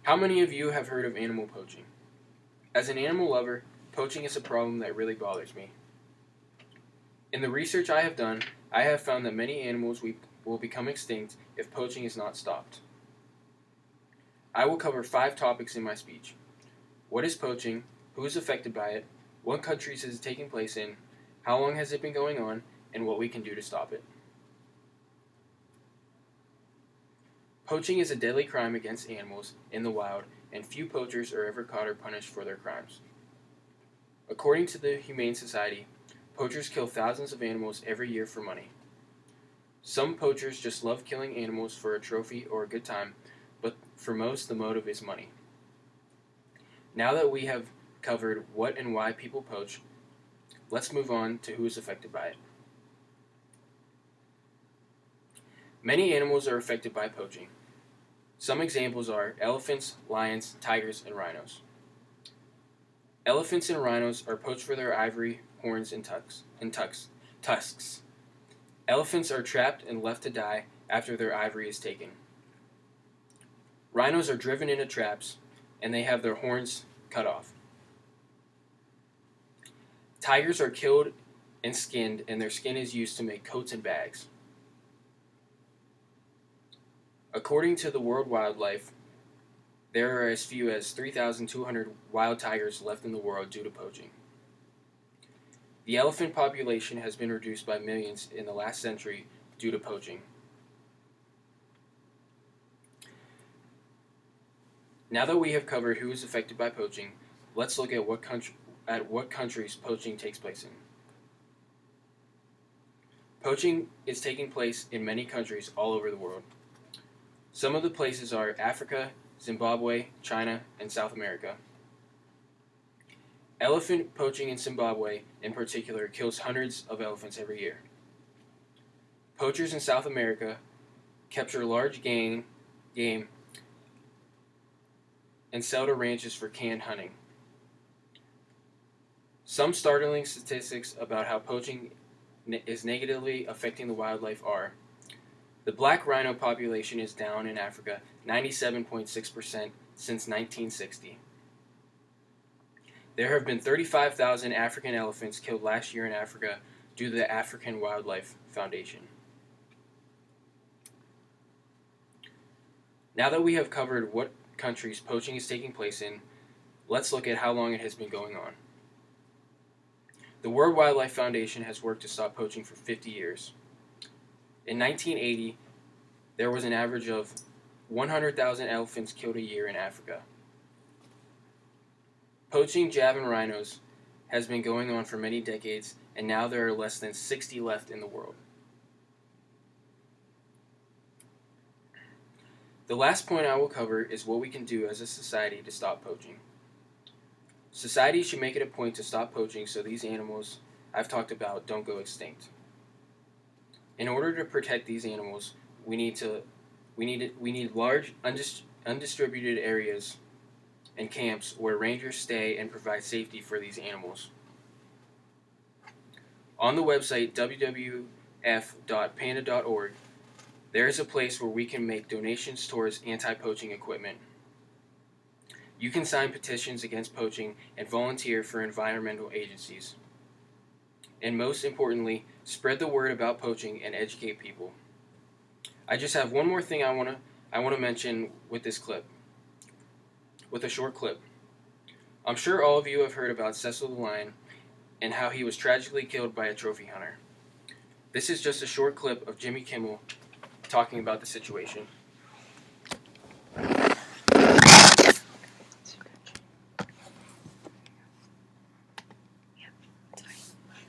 How many of you have heard of animal poaching? As an animal lover, poaching is a problem that really bothers me. In the research I have done, I have found that many animals will become extinct if poaching is not stopped. I will cover 5 topics in my speech. What is poaching? Who is affected by it? What countries is it taking place in? How long has it been going on? And what we can do to stop it. Poaching is a deadly crime against animals in the wild, and few poachers are ever caught or punished for their crimes. According to the Humane Society, poachers kill thousands of animals every year for money. Some poachers just love killing animals for a trophy or a good time, but for most the motive is money. Now that we have covered what and why people poach, let's move on to who is affected by it. Many animals are affected by poaching. Some examples are elephants, lions, tigers, and rhinos. Elephants and rhinos are poached for their ivory, horns, and tusks. Elephants are trapped and left to die after their ivory is taken. Rhinos are driven into traps, and they have their horns cut off. Tigers are killed and skinned, and their skin is used to make coats and bags. According to the World Wildlife, there are as few as 3,200 wild tigers left in the world due to poaching. The elephant population has been reduced by millions in the last century due to poaching. Now that we have covered who is affected by poaching, let's look at what countries poaching takes place in. Poaching is taking place in many countries all over the world. Some of the places are Africa, Zimbabwe, China, and South America. Elephant poaching in Zimbabwe, in particular, kills hundreds of elephants every year. Poachers in South America capture large game and sell to ranches for canned hunting. Some startling statistics about how poaching is negatively affecting the wildlife are: the black rhino population is down in Africa 97.6% since 1960. There have been 35,000 African elephants killed last year in Africa due to the African Wildlife Foundation. Now that we have covered what countries poaching is taking place in, let's look at how long it has been going on. The World Wildlife Foundation has worked to stop poaching for 50 years. In 1980, there was an average of 100,000 elephants killed a year in Africa. Poaching Javan rhinos has been going on for many decades, and now there are less than 60 left in the world. The last point I will cover is what we can do as a society to stop poaching. Society should make it a point to stop poaching so these animals I've talked about don't go extinct. In order to protect these animals, we need large undistributed areas and camps where rangers stay and provide safety for these animals. On the website wwf.panda.org, there is a place where we can make donations towards anti-poaching equipment. You can sign petitions against poaching and volunteer for environmental agencies. And most importantly, spread the word about poaching and educate people. I just have one more thing I want to mention with this clip, with a short clip. I'm sure all of you have heard about Cecil the lion and how he was tragically killed by a trophy hunter. This is just a short clip of Jimmy Kimmel talking about the situation.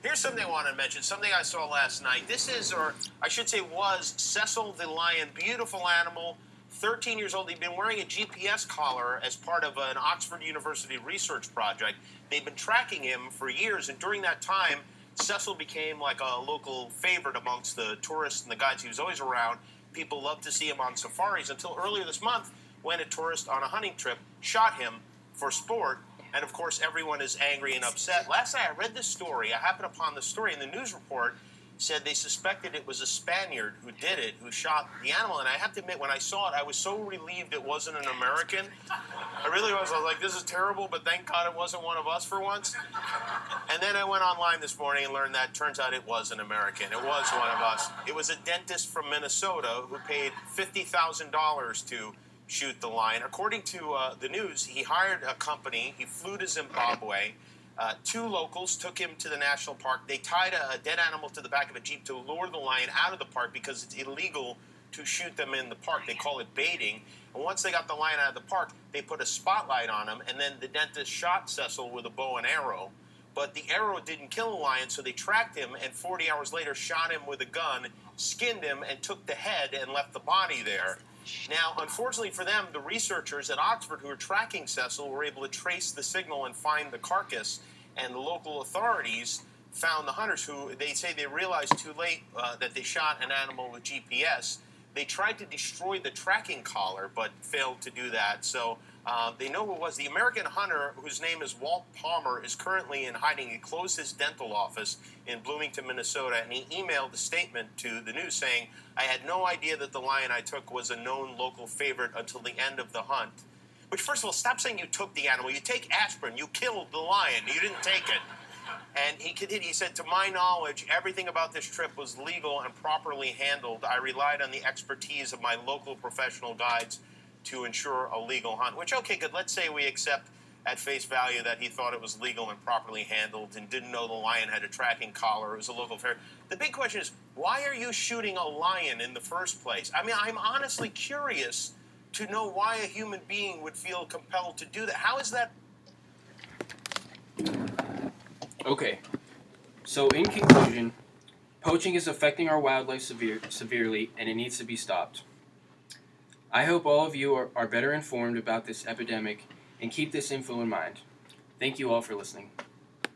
Here's something I wanted to mention, something I saw last night. This is, or I should say was, Cecil the lion. Beautiful animal, 13 years old. He'd been wearing a GPS collar as part of an Oxford University research project. They've been tracking him for years, and during that time, Cecil became like a local favorite amongst the tourists and the guides. He was always around. People loved to see him on safaris until earlier this month when a tourist on a hunting trip shot him for sport. And, of course, everyone is angry and upset. Last night I read this story. I happened upon the story in the news report. said they suspected it was a Spaniard who did it, who shot the animal. And I have to admit, when I saw it, I was so relieved it wasn't an American. I really was. I was like, this is terrible, but thank God it wasn't one of us for once. And then I went online this morning and learned that turns out it was an American. It was one of us. It was a dentist from Minnesota who paid $50,000 to shoot the lion. According to the news, he hired a company. He flew to Zimbabwe. Two locals took him to the national park. They tied a dead animal to the back of a Jeep to lure the lion out of the park because it's illegal to shoot them in the park. They call it baiting. And once they got the lion out of the park, they put a spotlight on him, and then the dentist shot Cecil with a bow and arrow. But the arrow didn't kill the lion, so they tracked him, and 40 hours later shot him with a gun, skinned him, and took the head and left the body there. Now, unfortunately for them, the researchers at Oxford who were tracking Cecil were able to trace the signal and find the carcass, and the local authorities found the hunters who they say they realized too late that they shot an animal with GPS. They tried to destroy the tracking collar, but failed to do that. So they know who it was. The American hunter, whose name is Walt Palmer, is currently in hiding. He closed his dental office in Bloomington, Minnesota, and he emailed a statement to the news saying, I had no idea that the lion I took was a known local favorite until the end of the hunt. Which, first of all, stop saying you took the animal. You take aspirin. You killed the lion. You didn't take it. And he continued, he said, to my knowledge, everything about this trip was legal and properly handled. I relied on the expertise of my local professional guides to ensure a legal hunt. Which, okay, good. Let's say we accept at face value that he thought it was legal and properly handled and didn't know the lion had a tracking collar. It was a local fair. The big question is, why are you shooting a lion in the first place? I mean, I'm honestly curious to know why a human being would feel compelled to do that. How is that? Okay, so in conclusion, poaching is affecting our wildlife severely, and it needs to be stopped. I hope all of you are better informed about this epidemic and keep this info in mind. Thank you all for listening.